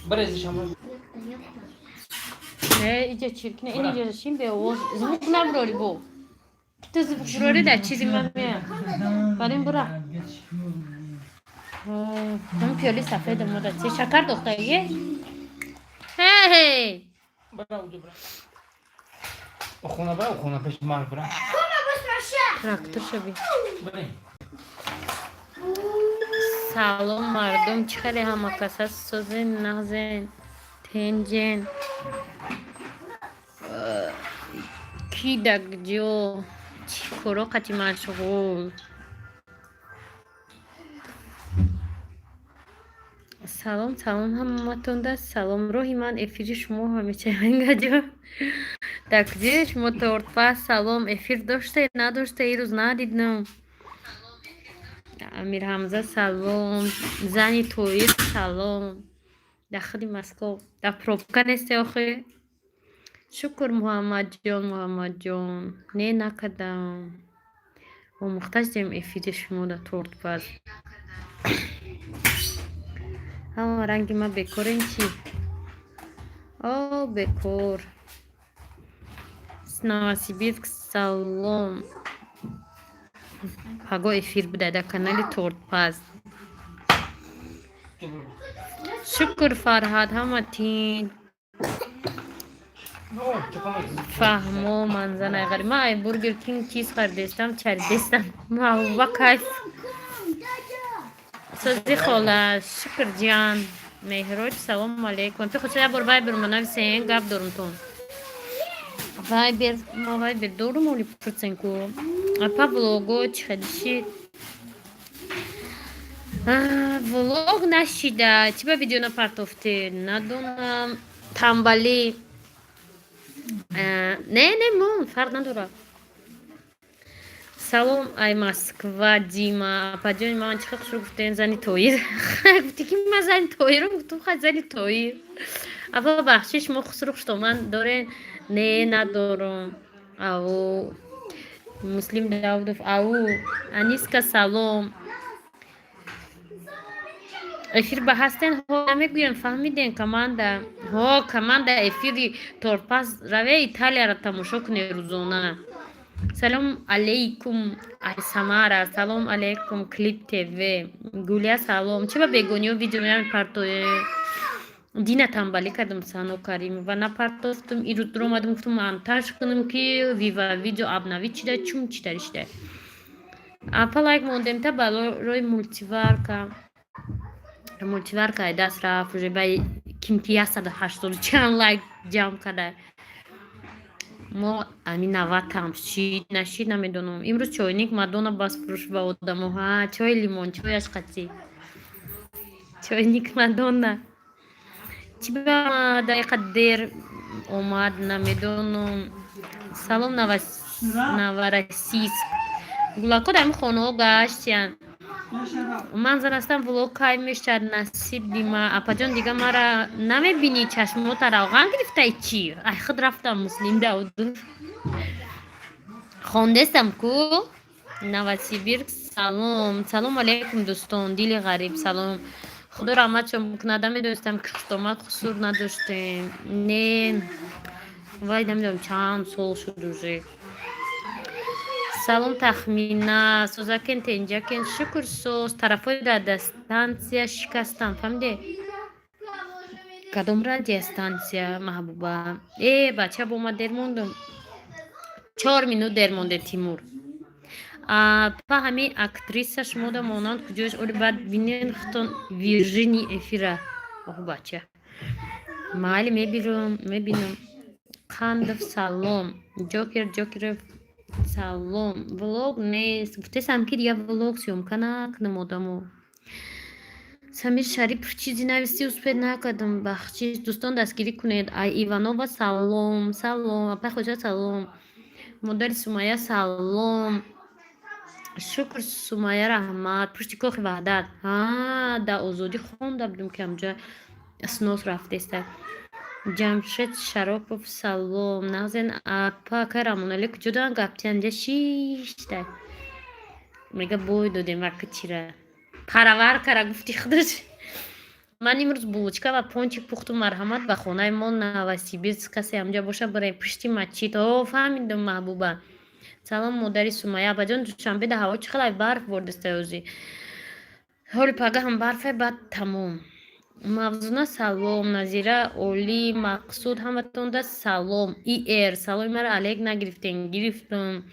برزش هم نه اینجا چرکنه این اینجا شیم به او زمین نبراری بو تو زمین براری در چیزی من میام بریم برا همین پیالی سفید مادر چه شکر دختریه هی برا اونجا برا اخونا پیش مال برا تراکتور شبی بریم سلام مردم چخیلی همه کسا سوزن نغزن تنجن کی دگ جو چی کرو قتی مشغول سلام همتون ده سلام روحی من افیر شما همه چه هنگا دکجه شما تورت پس سلام افیر داشته نداشته ای روز ندیدنم امیر حمزه سلام زنی تویید سلام داخلی مسکو در پروبکا نیستی آخه شکر محمد جان نه نکدم و مختش دیم افیر شما در تورت پس همه رنگی ما بکرین چی او بکر ناسیبیت سلام هگو افیر بوده در کانال تورت پس شکر فرهاد همه تین فهمو منزن اگر ما ای برگر کینگ چیز خریدستم چریدستم ما با کیف سازی خاله شکر جان مهروج سلام علیکم تو خودش بر وای برمونم سین گپ دارم تون وای بر دورم مولی پرسنکو اپا بلوگو چخدشی влог نشیده چی به ویدیو نپرتفته ندونم تنبلی نه مون فرق نداره سلام ای مسکوا دیما پاجای من چه خوش گفتین زنی تویر گفتی که من زنی تویرم گفتم خواهد زنی تویر اما بخشش ما خسرو خشتو من داره نه ندارم او مسلم داودف او انیسکا سلام افیر به هستن ها نمیگویم فهمیدین کمانده ها کمانده افیری تورپاس روی ایتالیا را تماشا کنی روزانه سلام علیکم ای سمارا سلام علیکم کلیپ تیوی گولیا سلام چه با بگونی و ویدیو میام پرتوی دینا تنبالی کردم سانو کاریم و نپرتوفتم ای رو درو مادم گفتم مانتاژ کنم که ویدیو ابنوی چی ده چوم چی دارشته اپا لایک موندم تا بالا روی مولتیوارکا دست رفت روی بای کم 580 چند لایک جمع کرده ما امین 90 هم نشید نمیدونم امروز چاینیک مادونا باز فروش با آدمو ها چای لیمون چای اشقتی چاینیک مادونا چی با دقیقه دیر اومد نمیدونم سلام نوارسیس گلاکو دم خونه گشتیم من زنستم ولوگ کای میشد نصیب بیما اپا جان دیگه مرا نمیبینی چشمو تا روغن گرفته ای چی ای خود رفتم مسلم داود خوندستم کو نواسیبیر سلام علیکم دوستان دیل غریب سلام خدا رحمت شما بکنه میدونستم که خستومت قصور نداشتیم نه وای نمیدونم چند سال شد روزه سلام تخمینه سوزاکن تنجاکن شکر سوز طرفای در دستانسیا شکستم فهمیده کدوم را دستانسیا محبوبه ای بچه با ما در موندم 4 minut در مونده تیمور پا همه اکتریسش موده مانند کجاش اولی بعد بینین ختون ویرژینی افیره بچه محلی میبینم خندف سلام جوکر سلام ولوگ نیست گفتم که دیگه ولوگ سیوم کنم آدمو سمیر شریف چیزی نویسی اسپید نکردم بخشی دوستان دستگیری کنید ای ایوانووا سلام اپا خوشا سلام مدل سومایه سلام شکر سومایه رحمت پشتی کاخ وحدت در آزادی خونده بودم که همجا اسنوس رفته است جمشید شراپوف سلام نازن اپا کرمون علیک جدا گفتی همجا شیشته میگه بوی دادیم وقت چیره پرور کرده گفتی خودش ман имрӯз булочка ва пончик пухту марҳамат ба хонаи мо Новосибирск касе ҳамҷо боша барои пушти мачит. Фаҳмидум маҳбуба. Салом модари Сумайя. Абаҷон душанбе да ҳаво чӣ қадар барф бордиста ёзи. ҳоли пагаҳам барфе баъд тамом. Мавзуна салом. Назира Оли Мақсуд ҳаматонда салом. ИР саломи мара алек нагирифтен. Гирифтам.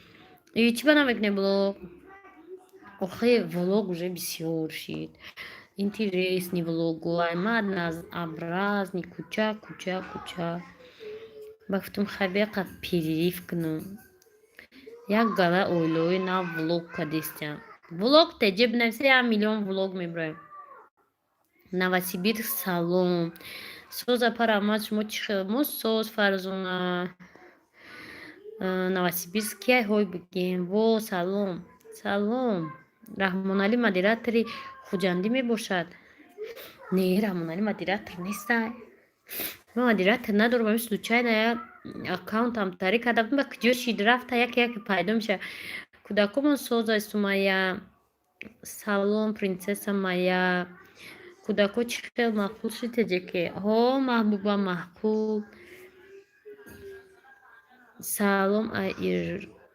Чӣ ба намекунем блог? Охе влог уже бисёр шид. Интересный влог. Аймад образный. Куча. Бафтум хабеқа перерив кунам. Як гала ойлои нав влог кадистям. Влог теҷе бинависа 1 миллион влог меброем. Новосибирск салом. Соза парамат шумо чӣ хел? Мо соз Фарзона. Новосибирск кияй ҳой бугем. Во салом. Раҳмонали модератори хуҷандӣ мебошад. Не, Раҳмонали модератор нестай. Ман модератор надорам. Ами случайно як аккаунтам тарик кардам. Ба куҷо шид рафта яке пайдо меша. Кӯдакомон Соза Сумайя. Салом принсесса моя. Кӯдако чӣ хел маъқул шуд теҷеке. Маҳбуба маъқул. Салом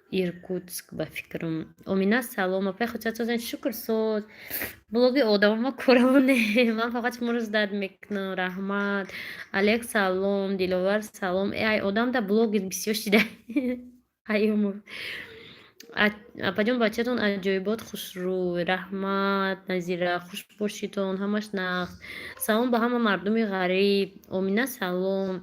Иркутск ба фикрам. Омина салом. Апай худсат созен шукр соз. Блоги одамома коравоне. Ман фақат шуморо зад мекунам. Раҳмат. Алек салом. Диловар салом. Ай одам да блоги бисёр шида. Ай умур. Апаҷон бачатон аҷоибот хушрӯй. Раҳмат. Назира хуш бошитон. Ҳамаш нағз. Салом ба ҳама мардуми ғариб. Омина салом.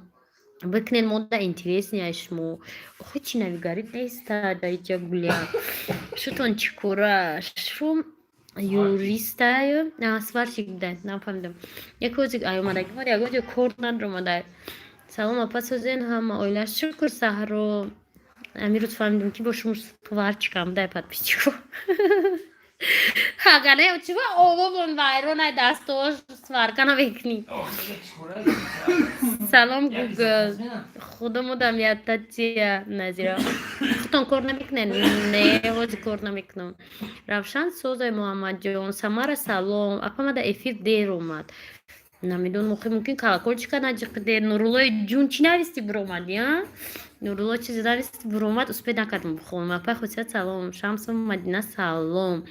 Бикнен мода интереснее шумо. Охе чӣ нави гариб неста даиҷа гуля. Шутон чӣ кора? Шум юристаю? Сварщик будай. Нафаҳмидам. Як рӯзи омадаги бор ягон ҷо кор надромадай. Салом апа созен ҳама оила. Шукр Саҳро. Амирӯз фаҳмидам ки бо шумо сварчикам дай подписчику. Ҳагане чува овомон вайронай дастовош сварка намекунӣ. Салом Гугл. Худо мудам ятатия Назира. Худтон кор намекунен? Не, ҳози кор намекунам. Равшан Созай Муҳаммадҷон. Самара салом. Апа ма да эфир дер омад. Намедонам охе мумкин колокольчика наҷиқиде. Нуруллои ҷун чӣ нависти биромадӣ? Нурулло чизе нависти биромад успед накардам бихонам. Апай хусият салом. Шамсу Мадина салом.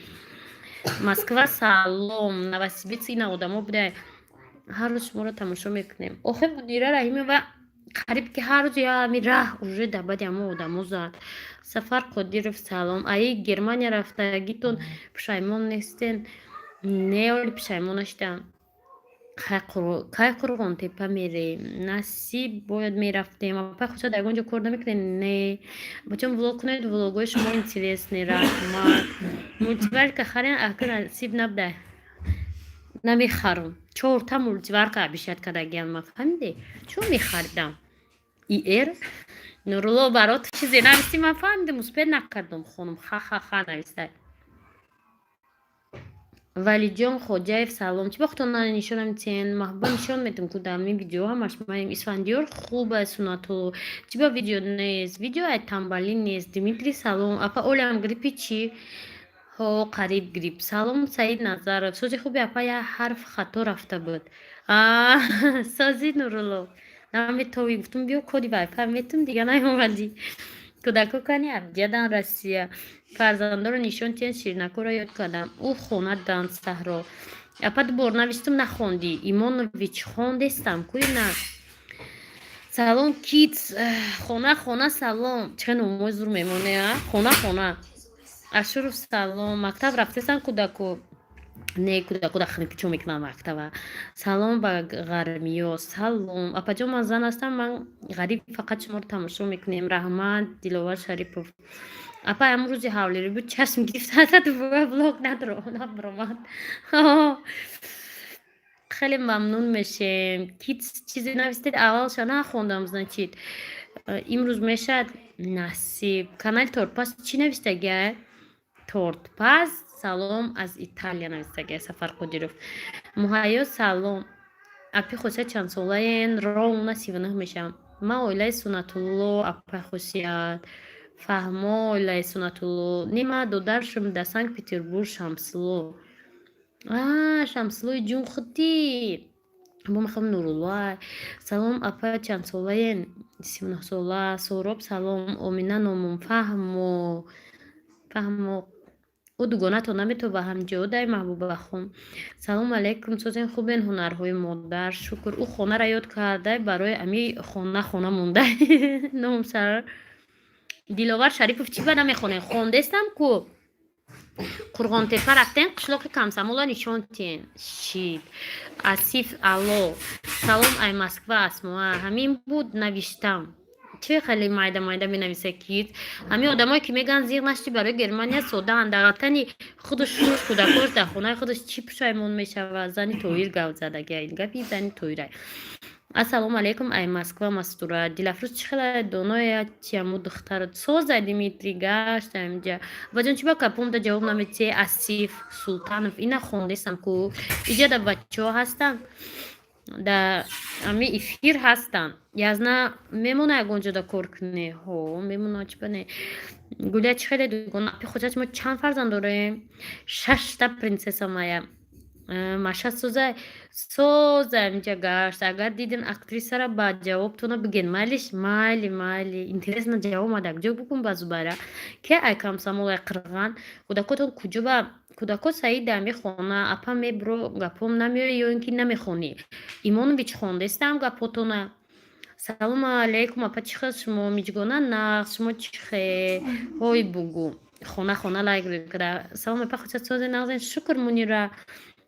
Москва салом. Новосибирск ина одамо будай. ҳар рӯз шуморо тамошо мекунем. Охе Мудира Раҳимова қариб ки ҳар рӯз ями раҳ уже дабади ҳама одамо зад. Сафар Қодиров салом. Аи Германия рафтагитон пушаймон нестен? Не, оли пушаймон наштам. Кай Қурғонтепа мерем? Насиб бояд мерафтем. Апа худшад ягон ҷо кор намекунем? Не. Бачон влог кунед, влогои шумо интересный. Раҳмат. Мультиварка харен ака насиб набудай. Намехарам. 4 мультиварка абишад кардагиам ма фаҳмиде? Чо мехаридам? ИР Нурулло барот чизе нависти ман фаҳмидам успед накардам хонум. Ха навистай. Валиҷон Хоҷаев салом. Чӣ вақтон нишонам тен? Маҳбуба нишон метам кудами видео ҳамаш маем исфандиёр хуба сунатулло. Чӣ ба видео нест? Видео ай тамбали нест. Дмитрий салом. Апа олям гриппи чӣ? Қариб грипп. Салом Саид Назаров. Сози хуби апа я ҳарф хато рафта буд. Сози Нурулло. Наметови гуфтум биё коди вайфай метум дига наёмадӣ. Кӯдако кани абҷадан Россия. Фарзандоро нишон тен Ширнакоро ёд кардам. Ӯ хонаданд Саҳро. Апа дубор навистум нахондӣ. Имонович хондестам кӯи на. Салом Китс. Хона салом. Чӣ номои зур мемоне а? Хона. Ашуров салом. Мактаб рафтесан кӯдако? Не, кӯдако дахни пичо мекунам мактаба. Салом ба Ғармиё. Салом. Апаҷон ман зан ҳастам. Ман ғариб фақат шуморо тамошо мекунем. Раҳмат Диловар Шарипов. Апа амрӯзи ҳавлири буд чашм гирифта дубора влог набромад. Хеле мамнун мешем. Кит чизе навистед аввалша нахондам значит. Имрӯз мешад насиб. Канали Тортпас чӣ навистагия? Тортпас салом аз Италия навистагия Сафар Қодиров. Муҳайё салом. Апи хусият чанд солаен? Ровна 39 мешам. Ма оилаи Сунатулло апа хусият. Фаҳмо оилаи Сунатулло. Нима додаршум да Санкт Петербург Шамсулло. Шамсуллои ҷун худӣ. бо мехом Нуруллай. Салом апа чанд солаен? 39 сола. Сороб салом. Омина номум. Фаҳмо ӯ дугонато намету ба ҳамҷодай маҳбубахум. Салом алайкум, созен хубен ҳунарҳои модар. Шукр. Ӯ хонаро ёд кардай, барои ами хона мондай. Номум сар Диловар Шарипов чӣ ба намехонен? Хондестам ку. Қурғонтепа рафтен, қишлоқи Камсамола нишон тен. Шид. Асиф алло. Салом ай Москва асмоа. Ҳамин буд навиштам. چه خیلی مایده بنویسه کیت همین آدمایی که میگن زیغ نشتی برای گرمانیا سوده اندقلتنی خودش روش کودکاش در خونه خودش چی پشایمون میشه و زنی تویر گو زدگه این گفی زنی تویره. السلام علیکم ای مسکوا مستوره دیلافروز چی خیلی دونای چیمو دختر سوزه دیمیتری گشت اینجا و جان چی با کپوم دا جواب نمیتی اسیف سلطانов اینا خوندیستم که اینجا دا بچه ها هستن да ами эфир ҳастанд язна мемона ягонҷода кор кунӣ ҳо мемона чипане гулия чи хеле дугона апи хуҷач мо чанд фарзанд дорем 6 та принцесса моя маша соза инҷа гашт агар дидин актрисара ба ҷавобтона биген майли интересно ҷавоб мадак ҷо букун ба зубара ке ай камсамолай қирған кӯдакотон куҷо ба кӯдакот саид дар мехона апа мебро гапом намеои ё ин ки намехонӣ имонович хондестам гапотона салому алейкум апа чӣ хел шумо миҷгона нақс шумо чӣ хел ҳой бугу хона лайк када салом апа хоча созе нағзен шукр мунира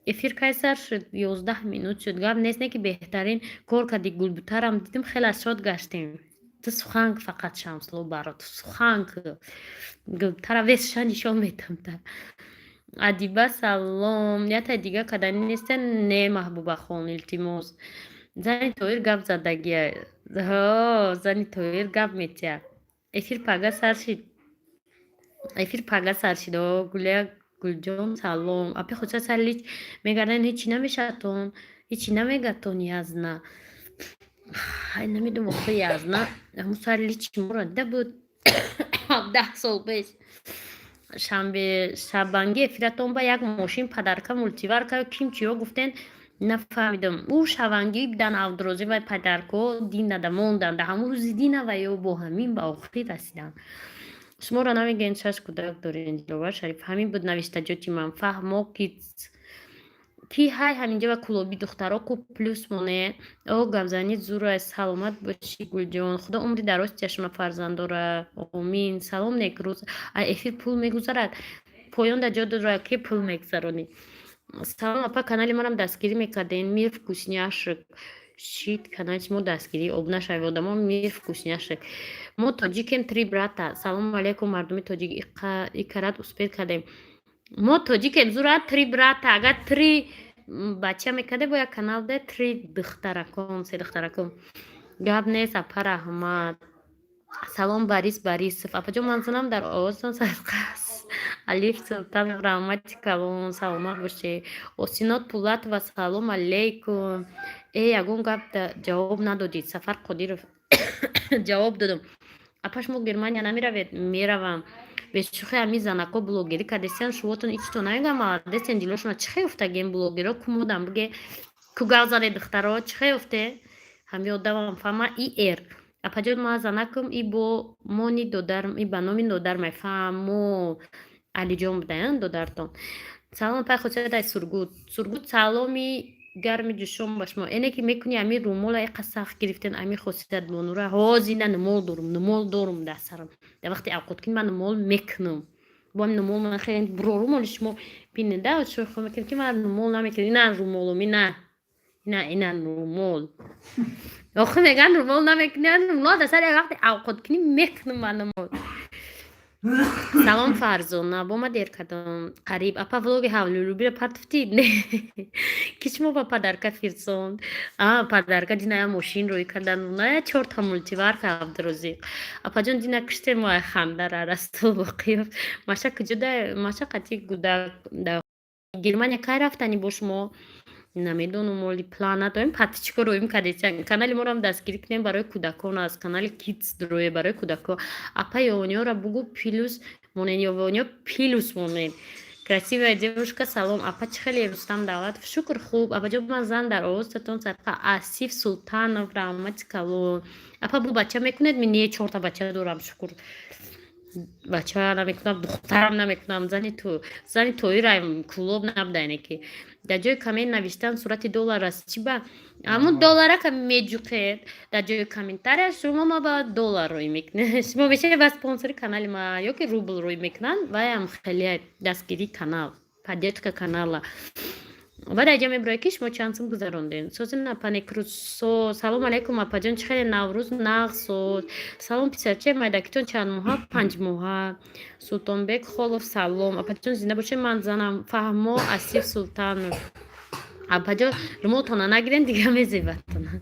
эфир кайсар шуд 11 минут шуд гап нест не ки беҳтарин кор кади гулбутарам дидим хеле шод гаштем ту суханг фақат шамсло барот суханг гулбутара весша нишон метам та адиба салом ятай дига кадани нестен не маҳбуба хон илтимос зани тоир гап задагия зани тоир гап метия эфир пага сар шид гулия гулҷон салом апи хуҷа сарлич мегардан ҳечи намешатон ҳечи намегатон язна ай намедум охи язна ҳамун сарличи моро дида буд 10 сол пеш шабанги эфиратон ба як мошин падарка мултиварка ким чиё гуфтен нафаҳмидам ӯ шаванги бидан авдрози ва падарко динада монданда ҳамун рӯзи дина ва ё бо ҳамин ба охир расидан шуморо намегӯен 6 кӯдак дорен диловар шариф ҳамин буд навиштаҷоти ман фаҳмо ки ҳай ҳаминҷа ва кулоби духтаро ку плюс моне о гапзанит зурай саломат боши гулҷон худо умри дароз тияшона фарзандора омин салом некрӯз эфир пул мегузарад поён да ҷо дора ки пул мегзаронӣ салом апа канали манам дастгирӣ мекарден мир вкусняшек шит канали мо дастгирӣ обнашави одамо мир вкусняшек мо тоҷикем 3 брата салому алейкум мардуми тоҷик икарат успех кардем мо тоҷикем зура 3 брата агар 3 бача мекарде бо як канал де 3 духтаракон 3 духтаракон гап нест апа раҳмат салом барисов апаҷон манзанам дар овозтон сарқас алиф султан раҳмати калон саломат боше осинот пулатова салом алейкум ягон гап ҷавоб надодид сафар қодиров ҷавоб додам апа шумо германия намеравед меравам бешухи ами занако блогери кардесиян шувотон ичто намегам молодесен дилошона чихе уфтаген блогеро кумодам буге кугалзаде духтаро чихе уфте ҳами одамам фама ир апаҷон ма занакам и бо мони додар и ба номи додармай фамо алиҷон будаян додаратон салом пай хочадай сургут саломи гарми ҷӯшон ба шумо эне ки мекуни ами румола иқа сахт гирифтен ами хосият бонура ҳозина нумол дорум дар сарам дар вақти авқоткин ман нумол мекунам бо ами нумол ман хеле буро румоли шумо бинеда шӯхо мекунем ки ман нумол намекунам ина румолум ина нумол охи меган румол намекунам нумол дар сари вақти авқоткини мекунам ман нумол салом фарзона бо ма дер кардам қариб апа влоги ҳавлулубира партуфтид не ки шумо ба падарка фирсонд падарка диная мошин рӯй кардан ная 4 та мултиварка авдрозиқ апаҷон дина киште моя хандара расту боқиёф маша куҷода маша қати гудак да германия кай рафтани бо шумо намедонам моли плана дорем патичко роим кардесиян канали морам дастгирӣ кунем барои кӯдакон аст канали kids рӯе барои кӯдакон апа ёвониёра бугу пилус монен ёвониё пилус монен Красивая девушка, салом. Апа чӣ хеле Рустам Давлатов? Шукр хуб. Апаҷон ман зан дар овозатон садқа. Асиф Султанов, раҳмати калон. Апа бу бача мекунед? Мен не 4 бача дорам, шукр. Бача намекунам, духтарам намекунам. Зани тоираем, кулоб набудане ки. Дар ҷои коммент навиштан сурати доллар аст. Чӣ ба? Амун доллара ка меҷуқед. Дар ҷои комментария шумо ма ба доллар рӯй мекунед. Шумо бешед ба спонсори канали ма ёки рубл рӯй мекунанд. Ваям хеле дастгирии канал, поддержка канала. Баъд аҷа мебурад ки шумо чанд сум гузаронден. Созина панекрусо. Салом алейкум апаҷон, чӣ хеле Наврӯз нағсод. Салом писарче майдакитон чанд моҳа? 5 моҳа. Султонбек Холов салом. Апаҷон зинда бошед, ман занам Фаҳмо Асиф Султанов. Апаҷон римолтона нагирен дига мезебатона.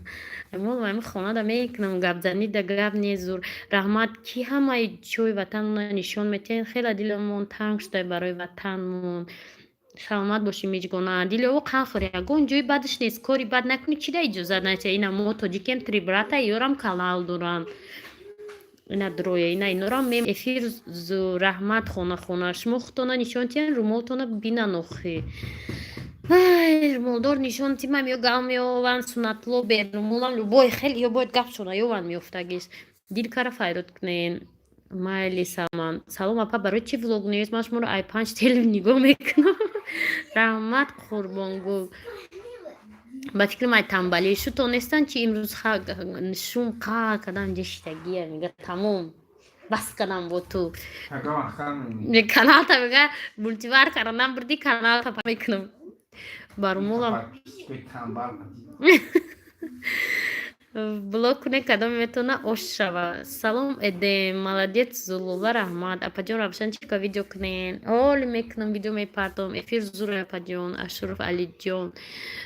Римол мами хонада мекунам, гапзанида гап незур. Раҳмат, ки ҳамаи ҷои ватанона нишон метиҳен. Хеле дилмон танг шуда барои ватанмон. Саломат бошӣ миҷгона. Дили воқан хӯре. Ягон ҷои бадаш нест. Кори бад накунӣ, чида иҷозат надиҳед? Ина мо тоҷикем 3 брата, ёрам канал доранд. Ина дроя, ина инорам мем эфир зу раҳмат хона. Шумо худтона нишон тиҳен, румолтона бинанохӣ. Ай, румолдор нишон тимам ё гал меован сунатло берумолам любой хеле ё бояд гап шона ёван меофтагис. Дил кара файрод кунен. Майли Саман. Салом апа, барои чӣ влог нест? Ман шуморо ай 5 теле нигоҳ мекунам. Раҳмат Қурбонгул. Ба фикри май тамбалӣ шуто нестан чи имрӯз шум қа кадам ҷештагия мега тамом бас кадам бо ту. Каналта мега мультивар карданам бурди каналта па мекунам. Барумолам блок куне кадом метона ош шава. Салом эде молодец Зулула раҳмат. Апаҷон равшан чика видео кунен. Оли мекунам, видео мепардом. Эфир зур апаҷон. Ашуруф Алиҷон.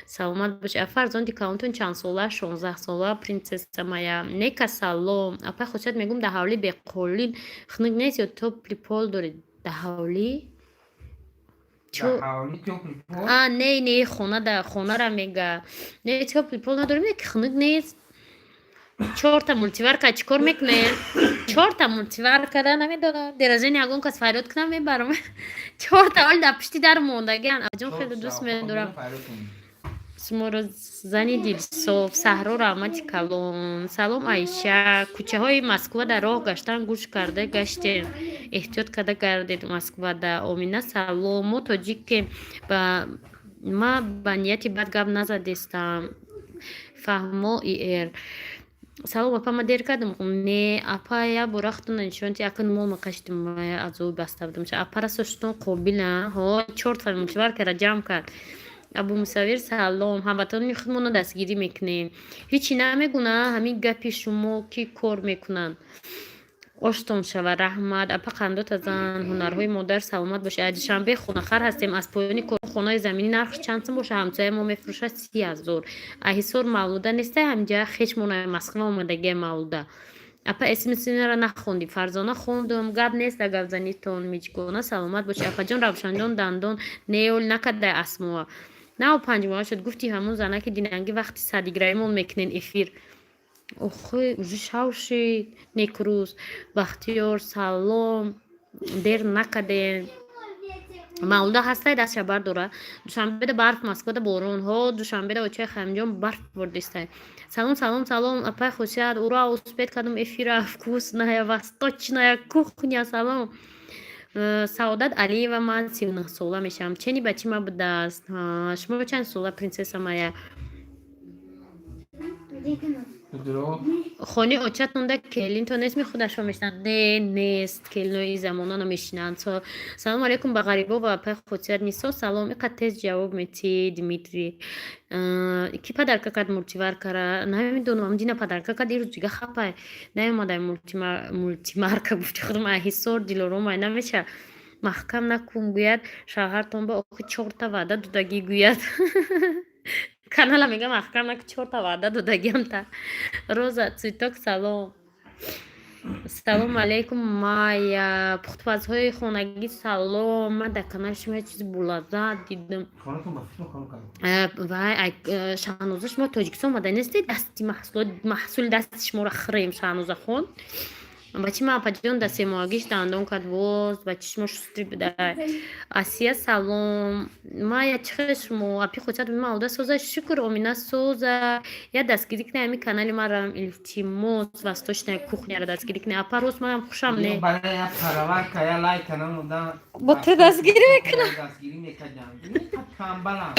Саломат бош. Фарзонди калонтон чанд сола? 16 сола. Принцесса моя. Нека салом. Апа хушад мегум даҳавли беқолин хунук нест ё топли пол доред? Даҳавли? Не хонара мега. Не топли пол надорем, не хунук нест. 4 мультиварка чӣ кор мекунед? 4 мультиварка да намедонам. Деразаи ягон кас файрод кунам мебарам. 4 оли дар пушти дар мондагиан. Аҷон хеле дӯст медорам. Шуморо зани дилсоф. Саҳро раҳмати калон. Салом Айша. Кӯчаҳои Москва дар роҳ гаштан гӯш карда гаштем. Эҳтиёт карда гардед Москвада. Омина салом. Мо тоҷикем. Ма ба нияти бад гап назадестам. Фаҳмо ИР. Салом апа, ма дер кардам? Не, апа я бора худтона нишонти акн мол мақаштим азои баста будам. Апара соштон қобила. Ҳо 4 мультиваркара ҷамъ кард. Абу Мусаввир салом. Ҳамватони худмонро дастгирӣ мекунем. ҳичи намегуна ҳамин гапи шумо ки кор мекунанд. оштон шава. Раҳмат. Апа қандота зан ҳунарҳои модар саломат боша. Душанбе хонахар ҳастем. Аз поёни корхонаи заминӣ нарх чанд сум боша? Ҳамсояи мо мефурӯшад 30,000. Аҳисор Мавлуда нестай? ҳамҷа хешмонаи Москва омадагия Мавлуда. Апа смсинара нахонди? Фарзона хондум. Гап нест дар гапзанитон миҷгона. Саломат боша. Апаҷон равшанҷон дандон неол накардай асмоа. Нав 5 моҳа шуд. Гуфти ҳамун занаки динанги вақти садиграимон мекунен эфир. Охи уже шав шид. Некрӯз Бахтиёр салом. Дер накарден. Мавлуда ҳастай дастша бардора. Душанбеда барф, Москвада борон. Ҳо душанбеда очаи Хамҷон барф бордистай. Салом. Апай хушад. Ура успех кардам эфира. Вкусная восточная кухня. Салом. Саодат Алиева. Ман 39 сола мешавам. Чени бачи ма будааст? Шумо чанд сола принцесса моя? хони очатонда келинто нест мехудашо мешинанд? Не нест. Келинои замонано мешинанд. Салом алейкум ба ғарибо ва пай хотият нисо. Салом. Иқад тез ҷавоб метӣ Дмитрий. Ки падарка кард мультиваркара? Намедонам. Дина падарка кард ирӯз ҷига хапай. Наёмадай мультимарка гуфти худам аҳисор дилоромай намеша. Маҳкам накун гӯяд шавҳартон ба охи 4 ваъда додагӣ гӯяд. Канала мега маҳкам наку 4 ваъда додагиамта. Роза Цветок салом. Салом алейкум Майя. Пухтупазҳои хонагӣ салом. Ман дар канали шумо ҳеҷ чизи булаззат дидам. Вай Шаҳноза, шумо Тоҷикистон омада нестед? Дасти маҳсули дасти шуморо хӯрем. Шаҳнозахон بچه من پجون دسته ماگیش دندون کد باز بچهش ما شستی بده آسیا سلام ما یا چخش مو اپی خودت بیم آوده سوزه شکر امینه سوزه یا دستگیری کنه امی کانالی ما رام التیموس وستوش نه کوخنی را دستگیری کنه اپا روز منم خوشم یا نه برای یا پرور که یا لایک کنم و دا با تو دستگیری میکنم دستگیری میکنم اینقدر کامبلم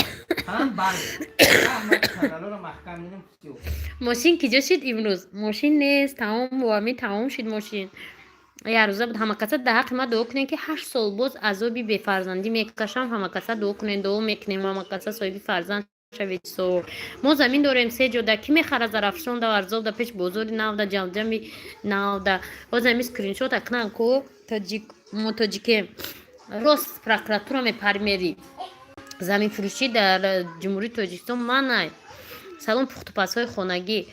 هم بر هم کانالو رو محکم اینم کسیو ماشین کجا شد امروز ماشین نیست تمام وامی تمام شد ماشین یا روزا بود همه کسا ده حق ما دعا کنین که 8 سال باز عذابی به فرزندی میکشم همه کسا دعا کنین دعا میکنیم همه کسا صاحبی فرزند شوید سو ما زمین داریم 3 جوده کی میخره زرافشان ده ارزاب ده پیش بزرگ ناو ده جمجمی ناو ده باز همی سکرین شات اکنن کو تاجیک راست پروکراتورا میپرمیری زمین فروشی در جمهوری تاجیکستان منع سلام پخت و پس های خانگی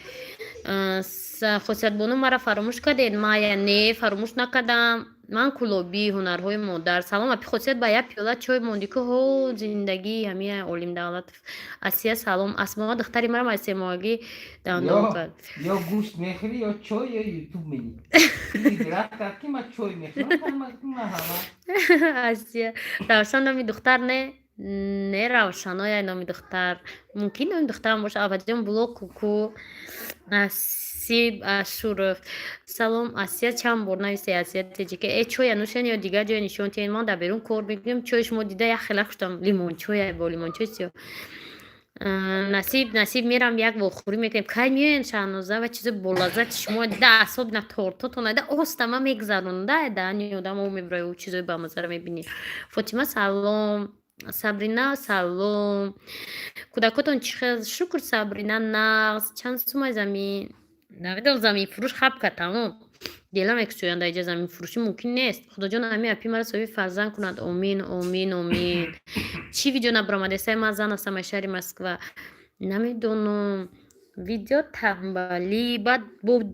خصوصیت بانو مرا فراموش کردید ما یعنی فراموش نکردم من کلوبی هنرهای مادر سلام اپی خصوصیت با یک پیاله چای موندی که هو زندگی همه علیم دولت آسیا سلام اسما دختری مرا مایسی ماگی دندان کرد یا گوشت میخوری یا چای یا یوتیوب میدی این درخت که من چای میخورم من همه آسیا روشن نامی دختر نه روشن های نامی دختر ممکن نامی دختر باشه آبادیان بلوک کوکو نصیب اشورف سلام آسیا چند بار نویسی آسیا تیجی که ای چوی نوشن یا دیگه جای نشون تین ما در بیرون کار بگیم چوی شما دیده یا خیلی خوشتم لیمون چوی با لیمون چوی سیو نصیب میرم یک بخوری میکنیم که میان شانوزه و چیز بلازت شما دیده اصاب نه تورتاتون دیده آستما میگذرونده دانی آدم او میبره و چیزای با مزه رو میبینی فاطمه سلام سابرینا سلام کودکاتون چه شکر سابرینا نقص چند سومای زمین نمیدونم زمین فروش خب که تمام دیلم اکسویان در زمین فروشی ممکن نیست خدا جان همین اپی مرا صحیح فرزند کند امین امین امین چی ویدیو نبرامده سه من زن هستم شهر مسکو نمیدونم ویدیو تنبالی بعد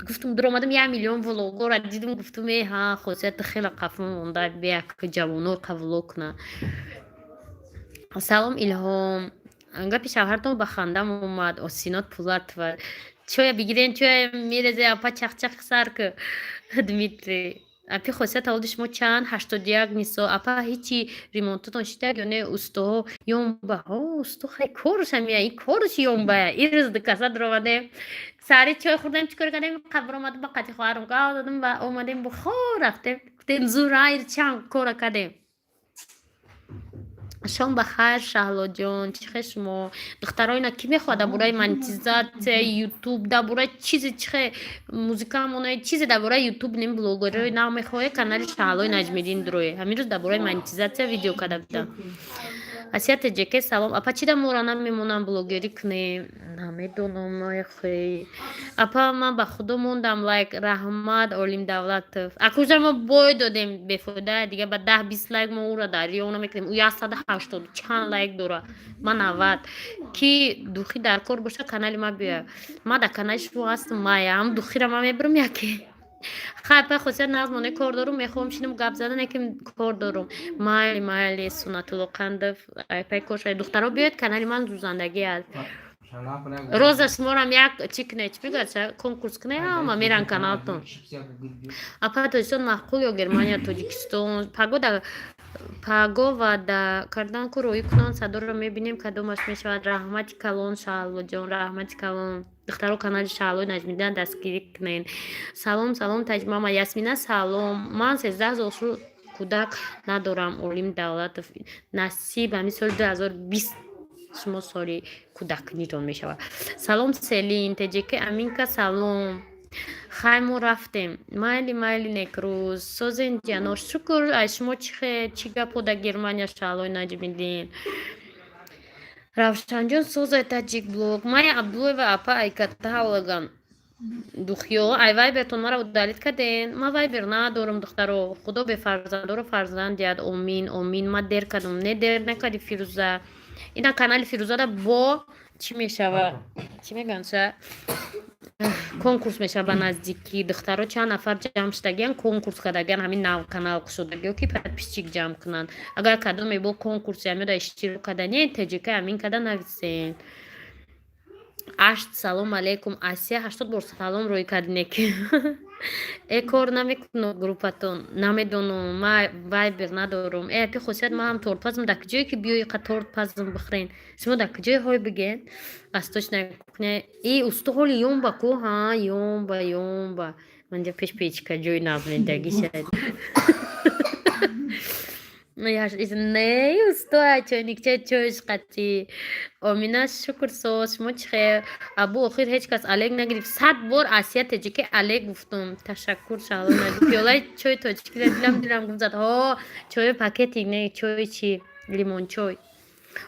گفتم در اومدم 1 میلیون ولوگو را دیدم گفتم ها خصوصیت خیلی قفم مونده بیا که جوانو قبول کنه سلام الهام گپی شوهرتون با خندم اومد آسینات پولات و چویا بگیرین چویا میرزه اپا چخ چخ سر که دمیتری اپی خصوصیت اولش ما چند 81 نیسا اپا هیچی ریمونتتون شده یا نه استو یوم با استو خیلی کورش همیه این کورش یوم با این روز دکاسه درواده ساری چای خوردم چیکار کردم قبر اومد با قطی خواهرم که دادم و اومدیم بخور رفتیم گفتیم زورایر چند کار کردیم شام بخیر شهلا جان چه شما دخترای اینا کی میخواد درباره منتیزات یوتیوب درباره چیزی چه موزیکا مونای چیزی درباره یوتیوب نیم بلوگرای اینا میخواد کانال شهلا نجمیدین دروی همین روز درباره منتیزات ویدیو کردم اسیات جک سلام اپا چی در مورانم میمونم بلوگری کنه نمیدونم خیلی اپا من با خودم موندم لایک رحمت علیم دولت اکوزر ما بای دادیم بفوده دیگه با 10-20 لایک ما او را داری اونو میکنیم او 180 چند لایک داره من 90 کی دوخی در کار باشه کانال ما بیا ما در کانالش رو هستم مایا هم دوخی را ما میبرم یکی خب خصوصیت نظمانه کار دارم میخوام شینم گپ زدن یکم کار دارم مایلی سنت لقند پای کوشای دخترها بیاد کانال من روزندگی هست روز اسمورم یک چیک نه چی میگه کنکورس کنه اما میرن کانالتون اپا تویستون معقول یا گرمانیا تاجیکستان پاگو و دا کردن که روی کنان صدر رو میبینیم کدومش میشود رحمت کلون شالو جان رحمت کلون دخترو کانال شالو نجمیدن دستگیری کنین سلام تجماما یاسمینا سلام من 13 سال کودک ندارم اولیم دولت نصیب همین سال 2020 شما سالی کودک نیتون میشود سلام سلین تجیک امینکا سلام خیمو رفتیم مایلی نکروز سوزین جانو شکر شما چی گپو در گرمانیا شالوی نجمیدین روشن جان سوزای تاجیک بلوگ مای عبدالله و اپا ایکتا هاولگان دخیو ای وایبرتون مرا دلیت کردین ما وایبر ندارم دخترو خدا به فرزند فرزند یاد امین ما دیر کردم نه دیر نکردی فیروزه اینا کانال فیروزه دا با چی میشوه چی میگن کنکورس میشه به نزدیکی دخترها چند نفر جمع شدگیان کنکورس کردگیان همین نو کانال شدگی که پیچیک جمع کنن اگر کدوم با کنکورس یا میاد اشتراک کردنی تجیکه همین کردن نویسین ашт салом алейкум Асия 80 бор салом рӯй кардинек. Кор намекунад группатон. Намедонам, ма вайбер надорам. Апи хосият ма ҳам тортпазм дар куҷое ки биёи қа тортпазм бихӯрен. Шумо дар куҷое ҳой биген? Восточная кухня. Устухоли ёмба ку? Ҳа, ёмба. Ман ҷа пешка ҷои навнедаги шаид. Не, устоя чойникча чойш қати. Омина шукр сос, шумо чӣ хел? Абу охир ҳеҷ кас алек нагирифт. 100 бор Асия теҷи ки алек гуфтум. Ташаккур шалона. Пиёлаи чой тоҷики дилам гумзад. Ҳо, чойи пакети не, чойи чӣ? Лимончой.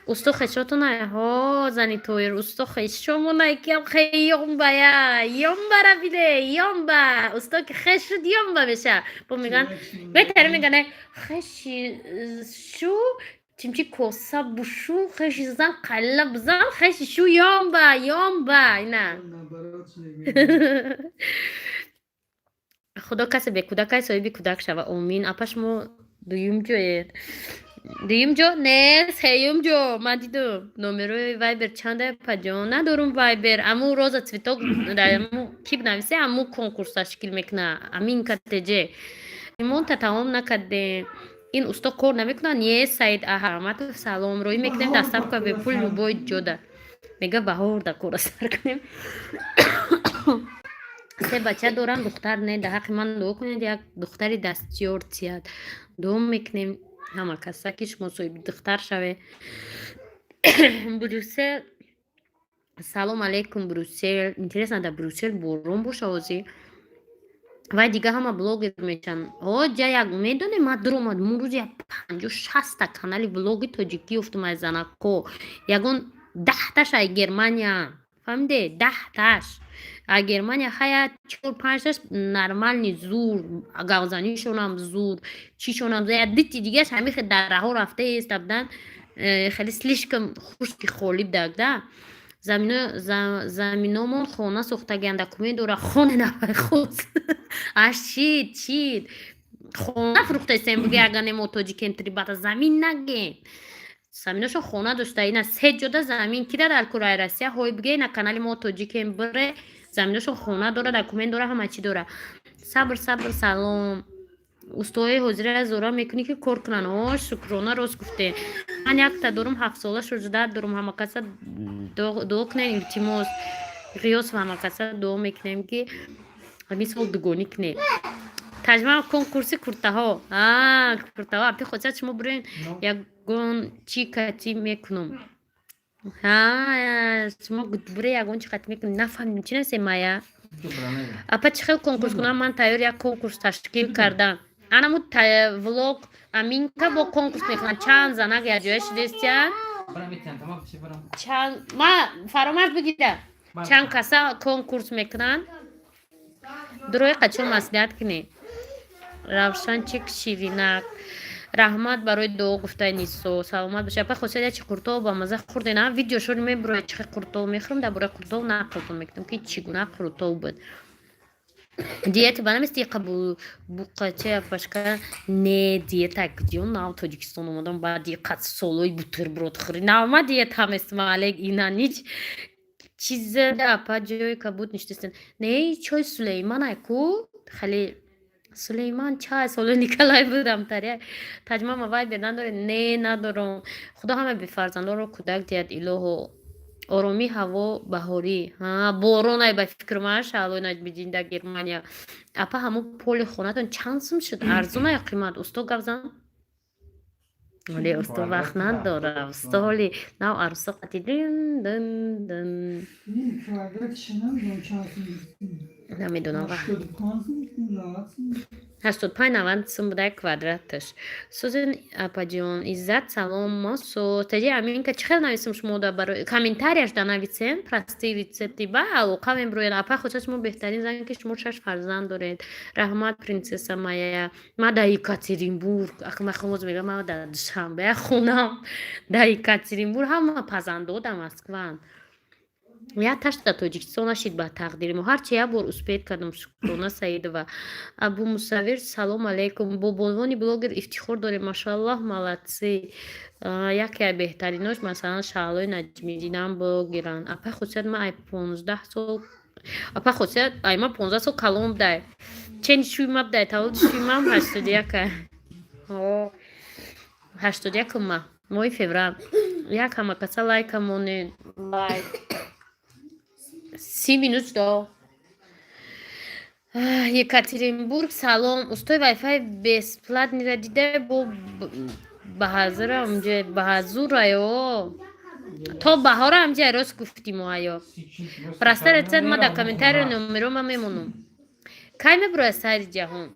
Усто хешотунай. Ҳо, зани тоир, усто хешомунай ки хей ёмбая. Ёмбара биде, ёмба. Усто ки хешуд ёмба меша. Бо меган, беҳтар меган хеши шу чимчи коса бушу хеши зан қалла бзан хеши шу ёмба ина. Худо касе бе кудакай соҳиби кудак шава. Омин. Апа шумо дуюм ҷоед. Дуюм ҷо? Не, сеюм ҷо. Ман дидум. Номерои вайбер чанда падҷон? Надорум вайбер. Аму роза цветок аму ки бинависе аму конкурс ташкил мекуна. Амин катеҷе. Ремонта тамом накардем. Ин усто кор намекунад? Не, Саид Аҳмадов салом. Рӯи мекунем доставка бепул любой ҷода. Мега баҳор да кора сар кунем. Се бача дорам, духтар не. Дар ҳаққи ман дуо кунед, як духтари дастёр тияд. Дуо мекунем ҳама каса ки шумо соҳиби духтар шаве. Брюссел. Салом алейкум Брюссел. Интересно, дар Брюссел борон боша ҳозир? Вай дига ҳама блогер мешан. Ҷа як медоне ман дуромад мурӯз як 50-60 канали влоги тоҷикӣ уфтумай занако. Ягон 10таш ай Германия. Фаҳмиде? 10таш. А Германия ҳая 4-5таш нормальни зур, гавзанишонам зур, чишонам зур. Я дити дигаш ҳамихе дар раҳо рафтаест абдан хеле слишком хушки холиб дагда. Заминомон хона сохтагиан документ дора хоне навай хост. Аш чид. Хона фрухтаистем буги агане мо тоҷикен трибата замин наген. Заминошо хона дошта ина 3 ҷода замин кида дар кураи Россия ҳой биге на канали мо тоҷикен бире. Заминошо хона дора, документ дора, ҳама чӣ дора. Сабр салом. Устои ҳозира зора мекунӣ ки кор кунан. Шукрона рост гуфте. Ман якта дорум 7 сола шуҷдат дорум. Ҳама каса дуо кунем илтимос. ғиёс ҳама каса дуо мекунем ки мисол дугонӣ кунем. Таҷма конкурси куртаҳо. Куртаҳо. Апи хотят шумо бурен ягон чӣ кати мекунам. Шумо буре ягон чӣ кати мекунем. Нафаҳмидем чӣ насемая. Апа чӣ хел конкурс кунам? Ман тайёр як конкурс ташкил кардам. Анаму влог Аминка бо конкурс мекунад. Чанд занак як ҷоя шидестия? Ма фаромард бигида. Чанд каса конкурс мекунад? Дурои қачон маслиҳат кунед. Равшанчик Ширинак. Раҳмат барои дуо гуфтаи Нисо. Саломат бошед. Апа хосият чи куртоҳо ба маза хӯрдена? Видеошо мебурои чӣ хел куртоҳо мехӯрам. Дар бораи куртоҳо нақлтон мекунам ки чӣ гуна куртоҳо буд. Диета ба намести қабул буқача пашка не диета кҷон нав Тоҷикистон омадам ба диқат солои бутерброд хӯри. Навма диета местма алек инанич чизада апа ҷои кабуд ништестен. Не чой Сулейманай ку? Хали Сулейман чай соло Николай будам таря. Таҷма ма вай бедан доред? Не надорам. Худо ҳама бефарзандонро кӯдак диҳад илоҳо. Ороми ҳаво баҳорӣ. Боронай ба фикр маш алонай бидин дар Германия. Апа ҳамо поли хонатон чанд сум шуд? Арзонай қимат. Усто гавзан? Оле усто вақт надора. Усто ҳоли нав арӯса қати дин. Намедонам вақт. 85-90 сум буда квадраташ. Сузен апаҷон иззат салом мосо. Таҷи Аминка чӣ хел нависем шумо да барои комментарияш да нависем прости рецепти ба алоқа меброяд. Апа хотят шумо беҳтарин зан ки шумо 6 фарзанд доред. Раҳмат принсесса Майя. Ма дар Екатеринбург ахмахоз мегам ма дар Душанбе хонам дар Екатеринбург ҳама пазандода Москван. Я ташта Тоҷикистон нашид ба тақдири мо. Ҳарчи як бор успеҳ кардам, Шукрона Саидова. Абу Мусаввир салом алейкум. Бо болвони блогер ифтихор дорем, машааллоҳ, молодци. Яке аз беҳтаринош масалан Шаҳлои Наҷмиддинам блогеранд. Апа хусият ман ай 15 сол апа хусият ай ман 15 сол калон дай. Чен шуймаб дай тавлид шуймам 81. О 81 ма. Моҳи феврал. Як ҳама каса лайкамонед. Лайк 30 минут до. Екатеринбург салом. Устои вайфай бесплатниро дида бо баҳазира амҷа баҳазура ё. То баҳора амҷа рост гуфти мо аё. Проста рецепт ма да комментарий номеро ма мемонам. Кай меброя сайри ҷаҳон?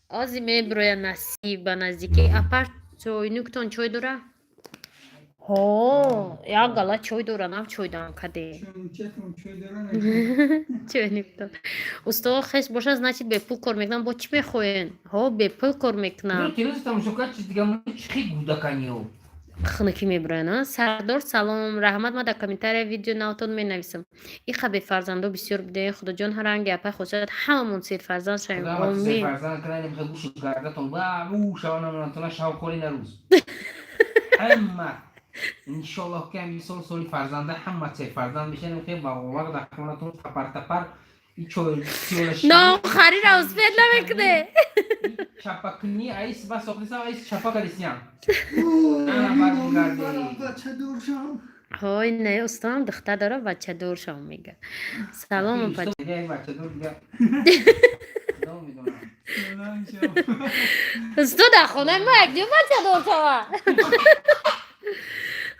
Ози меброя насиб ба наздики. Апар чойнуктон чой дора? Ҳо, як гала чой дора, нав чой дорам каде. Чойнуктон. Усто хеш боша, значит бепул кор мекунам. Бо чӣ мехоҳен? Ҳо, бепул кор мекунам. Хунукӣ меброян. Сардор салом. Раҳмат, ма дар комментария видео навтон менависам. Иқа бефарзандо бисёр бидем. Худоҷон ҳаранги апа хушад ҳамамон серфарзанд шавем. Омин. иншоллоҳ ки ҳам сол соли фарзанда ҳама серфарзанд мешавем. хеле бавовар дар хонатон тапар тапар ناخری را успеет намекунӣ. чапакни айс ба сохтисам айс чапакалисям. ҳой не устам духтар дора бачадуршам мега. Салом бача. Усту да хона ма як ҷо бачадуршава.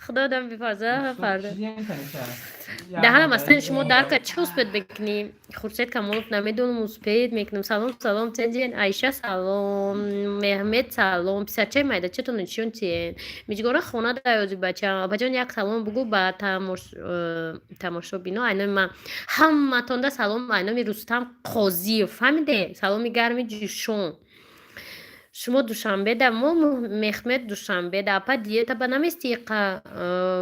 خدا دم بفرزه فرده دهنم مثلا شما درک چه успеет بکنیم خورشید کمالوف نمیدونم успеет میکنم. سلام تنجین عایشه سلام محمد سلام پسرچه مایده چطور نشون چیه میجگاره خونه دایوزی بچه‌جان یک سلام بگو با تماشا بینا اینا من همه تونده سلام اینا می رستم قاضی فهمیده سلامی گرمی جوشون شما دوشنبه در ما مخمت دوشنبه در اپا دیتا با نمیستی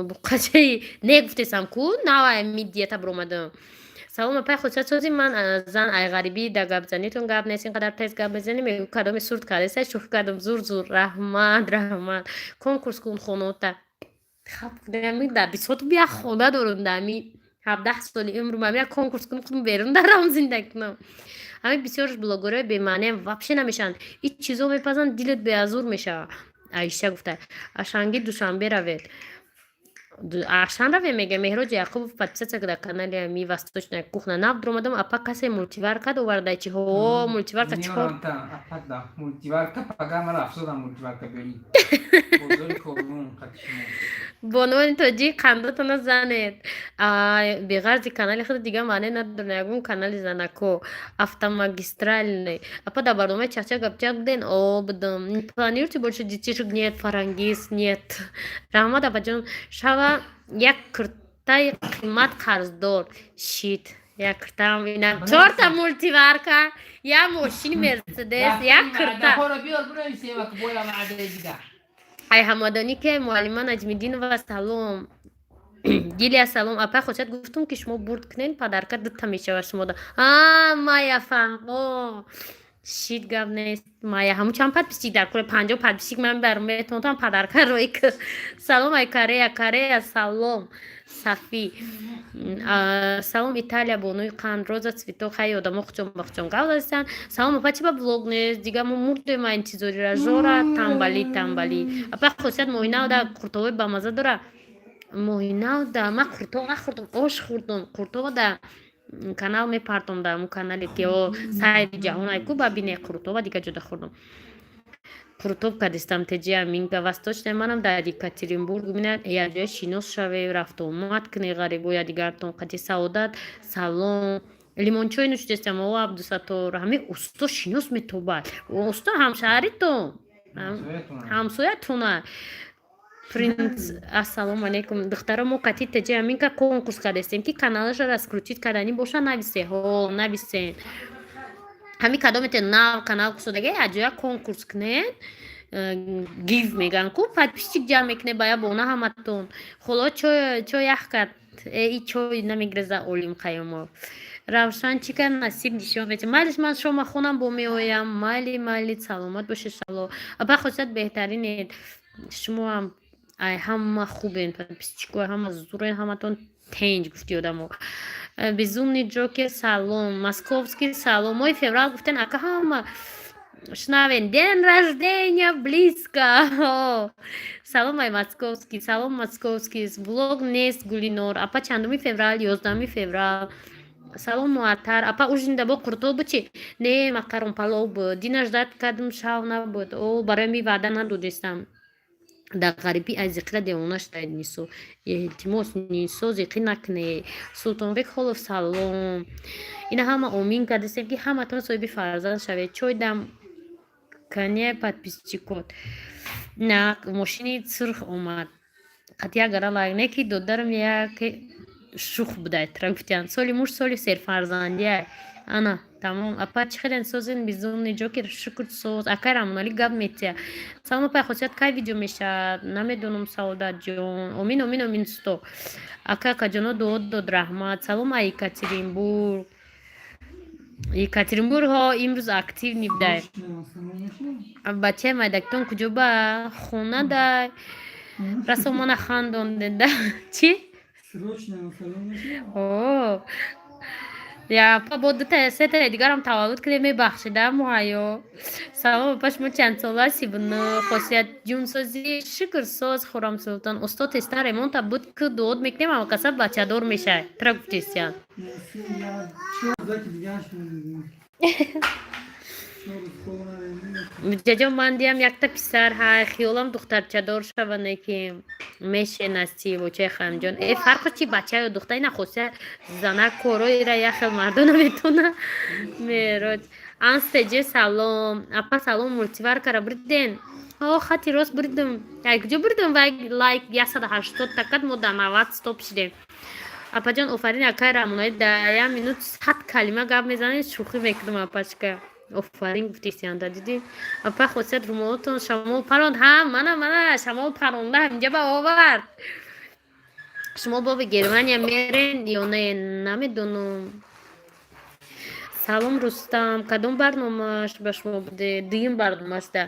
بقچه نگفتیسم کو نوای می دیتا برومدم. سلام اپا خودشت سوزی من زن ای غریبی در گب زنیتون گب نیستین قدر تیز گب بزنی میگو کدام سورت کرده سه شوخ کردم زور رحمت کنکورس کن خونوتا خب دمی در بیسوت بیا خونه دارم دمی 17 سالی عمرم من کنکورس کنم بیرون درم زندگی کنم. همه بسیار بلاگرای بی‌معنی واپش نمیشن. این چیزا میپزن دیلت بیازور میشه. عایشه گفته اشنگی دوشنبه روید. اشن روی میگه مهراج یعقوب подписаться на канале ми восточная кухня. Нав дромадам апа касе мультиварка довардай чи ҳо мультиварка чиқор. Апа да мультиварка пага мара афсода мультиварка бери. Бозори колун қатишмо. بانوان تاجی قنداتون زنید به غرض کانال خود دیگه معنی نداره یکون کانال زنکو автомагистраль не апа да барномаи чахчак гапчак ден обдам не планируете больше детишек нет фарангиз нет раҳмат апаҷон шава як киртай қимат қарздор шит як киртам бинам 4 та мультиварка я мошини мерседес як кирта ай ҳамадонӣ ки муаллима наҷмиддинова салом гилия салом апа худшат гуфтум ки шумо бурд кунед падарка дутта мешавад шумода мая фаҳмо шит гап нест мая ҳамун чанд подписчик дар кори 50 подписчик ман барметонтам падарка рой салом ай корея салом сафи салом италия бонуи қанд роза цветок ҳай одамо хучон гавдастан салом апа чи ба блог нест дига мо мурдем ай интизорира жора тамбали апа хусият моҳинавда қуртовои бамаза дора моҳинавда ма қуртов нахӯрдам ош хӯрдам қуртовада канал мепартондам канале ки сайри ҷаҳон айку бабине қуртова дига ҷода хӯрдам Крутовка дистамтеджи аминка восточная манам дар Екатеринбург минад яҷоя шинос шаве рафту омад кune ғарибо я дигартон қати саодат салом лимончой нӯшидестам о абдусаттор ҳаме усто шинос метобад усто ҳамшаҳритон ҳамсоятона принц ассалому алейкум духтара мо қати теҷи аминка конкурс кардестем ки каналаша раскрутит кардани боша нависе ҳо нависен ҳами кадомете нав канал кусодаги аҷоя конкурс кунед гив меган ку подписчик ҷамъ мекунед ба я бона ҳаматон холо чо ях кард ای چای نمیگرزه اولیم خیامو روشن چیکن نصیب نشون بده مالش من شما خونم با میایم مالی سلامت باشه شلو اپا خودت بهترین شما هم ای هم خوبین پس چیکو هم زورین همتون تنج گفتی آدمو безумный джокер салом московский салом мой феврал гуфтен ака ҳама шунавен день рождения близко салом ай московский блог нест гулинор апа чандуми феврал 11 феврал салом муаттар апа ужинда бо қурто бучи не макарон палов буд дина ждат кардим шав набуд о барои ми ваъда надодистам дар ғарибӣ аз зиқира девона шудаед нисо илтимос нисо зиқӣ накне султонбек холов салом ина ҳама омин кардастем ки ҳаматон соҳиби фарзанд шавед чой дам кане подписчикот на мошини сирх омад қатъи агара лайне ки додарам як шух будаед рафтян соли муш соли серфарзандия ана тамом апа чихеден созин безумный джокер шукр соз акай рамонали гап метия салом пай хосият кай видео мешад намедонам саодат ҷон омин сто ака акаҷоно дуод дод раҳмат салом ай екатеринбургҳо имрӯз активни будай бачаи майдактон куҷо ба хона дай расомона хандондеда чи я по боду сета дигарам таваллуд киде мебахшида муҳайё салом паш мо чанд сола сибну хосият ҷунсози шукрсоз хурам султон устод тестан ремонта буд ки дуод мекунем ама каса бачадор мешай тра гуфтестиян ҷаҷон ман диям якта писар ҳай хиёлам духтарчадор шаване ки мешенасти вочаи хамҷон фарқо чи бача ё духтар ина хосия зана короира яхел марду наметона мероҷ анстеҷе салом апа салом мультиваркара буриден хати рост буридим куҷо буридим вай лайк 180 такад мо да 90 стоп шидем апаҷон офарин акай рамонаи да я минут 100 калима гап мезанед шӯхӣ мекунам апачка офарин гуфтисианда дидӣ апа хосият румолотон шамол паронд мана шамол паронда ҳаминҷа ба овард шумо боби германия мерен ё не намедонам салом рустам кадом барномаш ба шумо буде дуюм барномаста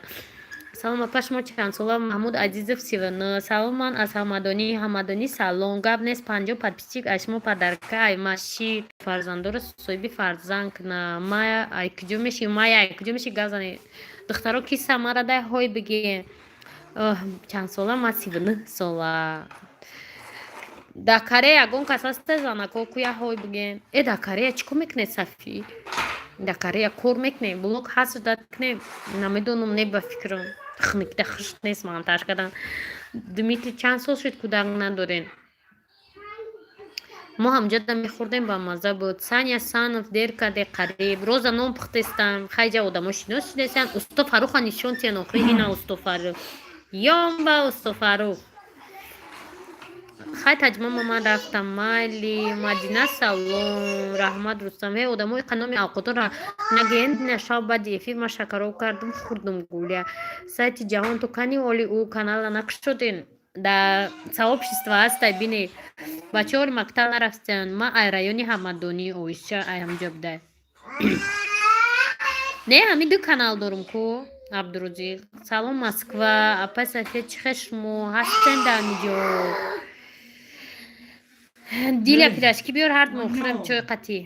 салом апа шумо чанд сола маҳмуд азизов сивана салом ман аз ҳамадонӣ салом гап нест 50 подписчик аз шумо падарка аймаши фарзандора соҳиби фарзанд кна мая ай куҷо меши гап зане духтаро ки самара дай ҳой биге чанд сола ма 39 сола да корея ягон кас аста занако куя ҳой биге да корея чӣ кор мекунед сафӣ да корея кор мекунем блог ҳаст дат кунем намедонам не ба фикрам хникда хишт нест монтаж кардан дмитрий чанд сол шуд кӯдак надорен мо ҳамҷода мехӯрдем ба маза буд саня санов деркаде қариб роза ном пухтестам хайҷа одамо шинос шудестан усто фаруха нишонтиян охри ина усто фарух ёмба усто фарух хай таҷмама ман рафтам майли мадина салом раҳмат рустам одамои қаноми авқотонра нагендина шаб баъди эфир ма шакаров кардум хурдум гулия сайти ҷаҳон ту кани оли ӯ канала накшодин да сообщество ҳастай бини бачаҳои мактаб нарафтан ма ай райони ҳамадонӣ оиша ай ҳамҷо будай не ҳамин ду канал дорум ку абдурузиқ салом москва апа сафия чихе шумо ҳастен дамиҷо диля пирашки биёр ҳард мохирам чой қатӣ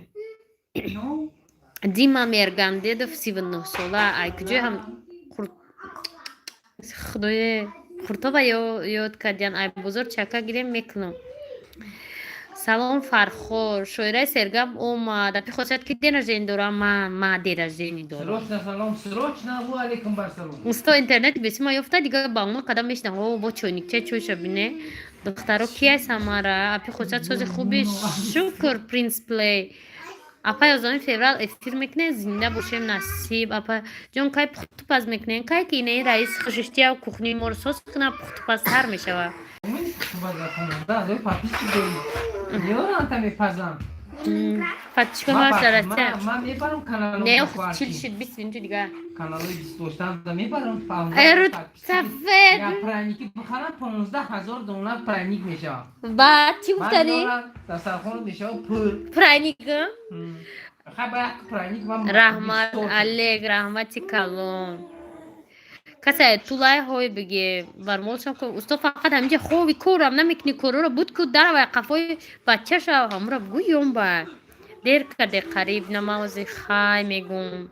дима мергамдедов 39 сола ай куҷои ҳам худое хуртоба ёд кардиян ай бозор чака гирем мекунам салом фархор шоираи сергам омад апи хосият ки ден рождени дорам ма ден рождени дорам усто интернети бесима ёфта дига ба ума қадам мешидам бо чойникчаи чойша бине духтаро кияй самара апи хосият сози хуби шукр принц плей апа 11 феврал эфир мекунем зинда бошем насиб апа ҷон кай пухтупаз мекунем кай ки инаи раис хушиштия кухни моро соз кунам пухтупазтар мешава Fatih من var من sarası. من میبرم کانال Ne o اون çil şid bis vinci diga. کانال 28 دا میبرم 15 Eru یا tafed. پرانیکی بخرم 15,000 دونه پرانیک میشه Ba çi من muftari. میارم دسترخوان میشه پر Praniga. خب باید پرانیک من Rahmat Alek rahmati kalon. Kasa tulay hoy bige varmolsham ko usto faqat hamje خوبی کورم نمیکنی کورو رو بود کو در و قفای بچه شو همرا گویم با دیر کده قریب نمازی خای میگم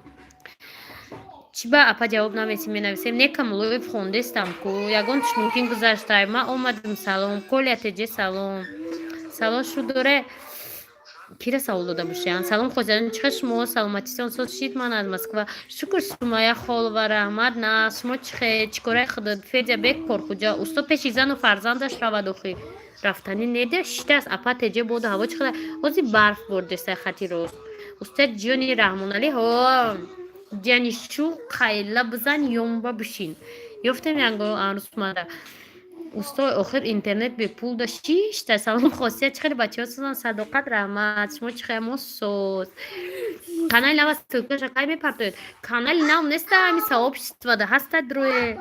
چی با اپا جواب نمیسی می نویسیم نکم لویف خوندستم کو یگون چمکین گذاشتای ما اومدم سلام کل اتجه سلام شو دوره کیره سوال داده باشین سلام خوزیدن چه شما سلامتیتون صد شید من از مسکو شکر شما یا خال و رحمت نه شما چیکاره خودت فیدیا بکر کجا اوستا پیش زن و فرزندش رود اخی رفتنی نده شیده است اپا تجه بود هوا چقدر وزی برف برده سه خطی روست اوستا جونی رحمان علی ها جانی شو خیلی بزن یومبا بشین یفتم ینگو آنوس ماده اوستا آخر اینترنت به پول داشتیش تا سلام خاصیت چخیلی بچه ها سازن صداقت رحمت شما چخیلی موسوس کانال نو از ترکیه شکای میپرتوید کانال نو نیسته همی سواب شتواده هسته دروی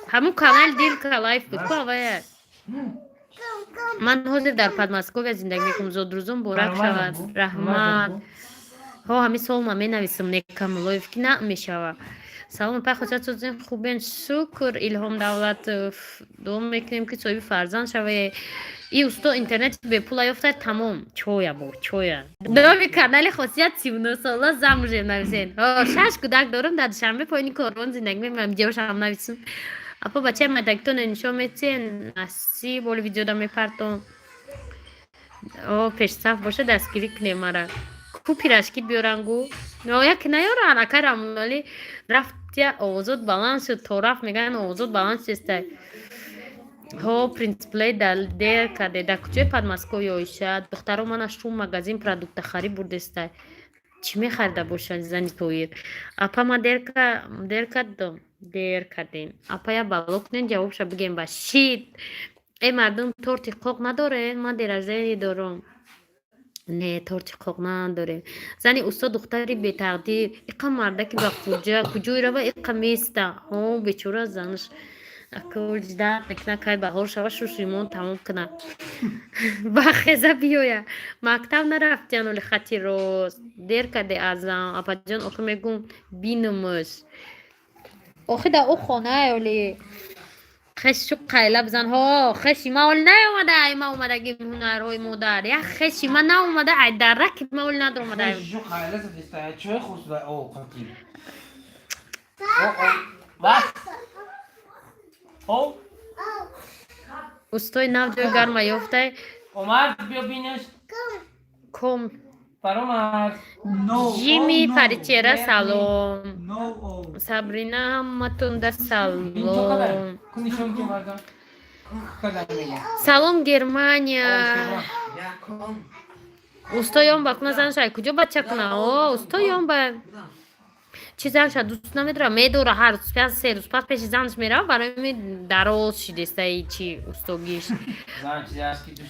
همون کانال دیل که لایف بود که آوه من حاضر در پدمسکو زندگی میکنم زود روزم بورک شود رحمت ها همی سالم می نویسم نکم لایف که نه میشود سلام پای خودت زن خوبین شکر الهام دولت دوم میکنیم که صاحب فرزند شوه ای اوستا اینترنت به پول یافته تمام چویا بو چویا دومی کانال خاصیت 39 ساله زن روزم نویسین شش کودک دارم در دوشنبه پایینی کارون زندگی میکنم جوش هم نویسم اپا بچه مدکتون انشا میتین نسی بول ویدیو دا میپرتون پیش صف باشه دستگیری کنیم مرا کو پیراشکی بیارنگو یک نیارن اکرم ولی رفتیا آوازود بالانس طرف میگن آوازود بالانس است ها پرینسپلی در کده در کجای پدمسکو یایشد دخترو من از شوم مگزین پرودکت خری برده است چی میخرده باشن زنی تویر اپا ما در کردیم اپا یا بلوک نین جواب شد بگیم باشید ای مردم تورتی قوق نداره من درازه دارم نه تورتی قوق نداره زنی استاد دختری به تقدیر اقا مرده که با کجای رو با اقا میسته ها بیچوره زنش اکل جدا نکنه که بهار شوه شوشیمون تمام کنه با خیزه بیویا مکتب نرفتیان ولی خطی روز دیر کده ازم اپا جان اخی میگم بینمش اخی دا او خونه ولی خشو قیله بزن ها خشی ما اول نیومده ای ما اومده گیم هنرهای مادر یا خشی ما نومده ای در رکب ما اول ندر اومده خشو قیله زدسته چوی خوست به او قطیل بس او استوی نو جوی گرمه یفته عمر بیا بینش کم فرامرز جیمی پریچیره سلام سابرینا همتون در سلام کنیشون که مردم سلام گرمانیا استویان با کنه زنش ای کجا بچه کنه استویان با چیزی شد دوست نمیدارم میدوره هر روز پس 3 روز پس پیش زنش میره برای می دراز شده است ای چی استوگیش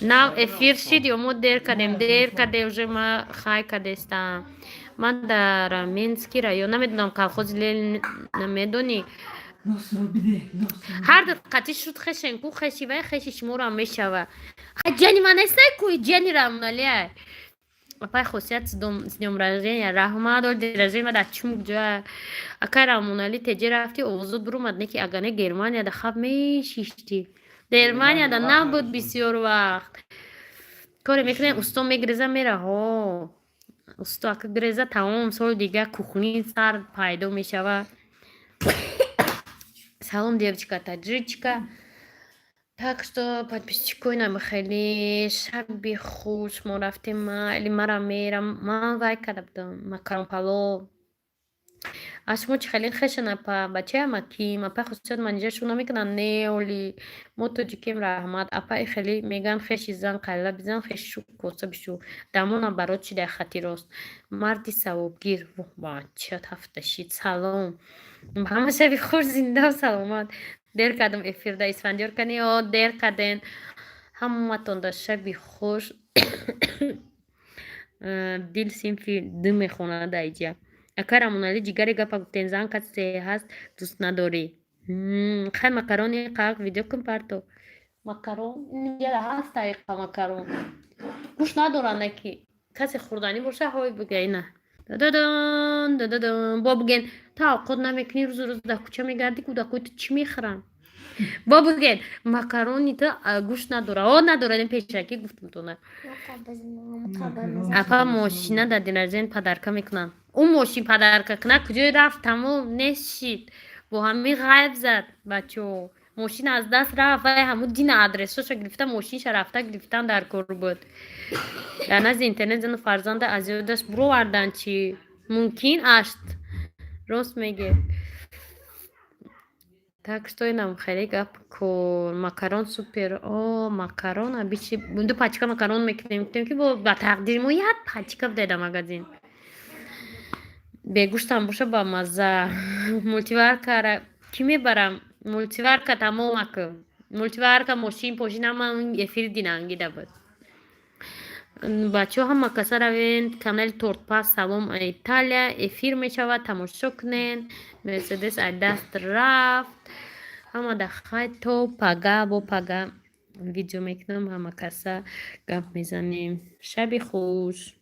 نه افیر شد یا ما دیر کدیم جمع خای کدیستم من در مینسکی رایون نمیدونم کلخوز لیل نمیدونی هر دقیقتی شد خشن کو خشی و خشی شمور هم میشوه جانی من است کوی جانی رامنالیه پای خاصیت زنیم رژیم رحمت دار درجه ما در چمک جا اگر رامونالی تجی رفتی اوزود برو مدنی که اگه نه گرمانیا در خواب میشیشتی گرمانیا در نبود بسیار وقت کاری میکنه استو میگریزه میره ها استو اگه گریزه تمام سال دیگه کوخونی سر پیدا میشوه سلام девочка таджичка так что подписчикуй нам خیلی شب خوش ما رفتیم علی مرا میرم من وای کردم مکرم پلو اشمو خیلی خشن اپا بچه مکیم اپا خودشون منجرشون میکنن نه ولی موتو جکیم رحمت اپا خیلی میگن خشی زن قلب بزن خشو کوسه بشو دمون برات چی در خطی راست مردی ثوابگیر و چه تفتشید سلام همه شبی خوش زنده و سلامت دیر کردم افیر دا اسفندیار کنی دیر کردن همه تون دا شبی خوش دیل سینفی دم میخونه دایجا اکرمون علی جیگری گپا گفتن زن کسی هست دوست نداری خیلی مکرونی قاق ویدیو کن پرتو مکرون یه هست طریقه مکرون گوش ندارن که کسی خوردنی باشه های بگه نه دادادان دادادان با بگن تعاقد نمیکنی روز روز در کوچه میگردی که در کوچه چی میخرن با بگن مکرونی تا گوش نداره نداره این پیشکی گفتم تو نه اپا ماشینه در دینرزین پدرکه میکنن اون ماشین پدرکه کنه کجای رفت تمام نشید با همی غیب زد بچه ماشین از دست رفت و همون دین ادرسش گرفتن ماشینش رفته گرفتن در کار بود یعنی از اینترنت زن فرزند از یادش برو وردن چی ممکن است راست میگه так что и нам خیلی گپ کن مکرون سوپر مکرون بیچی دو پاچکا مکرون میکنیم که با تقدیر ما یه پاچکا بده مگزین به گوشتم باشه با مزه مولتیوارکا کی میبرم مولتیوارکا تمام کن مولتیوارکا ماشین پوشینم افیر دینانگی بود بچه هم مکسه روین کانال تورت پاس سوم ایتالیا افیر می شود تماشا کنین مرسدس از دست رفت همه دخواه تو پگا با پگا ویدیو میکنم همه کسا گپ میزنیم شبی خوش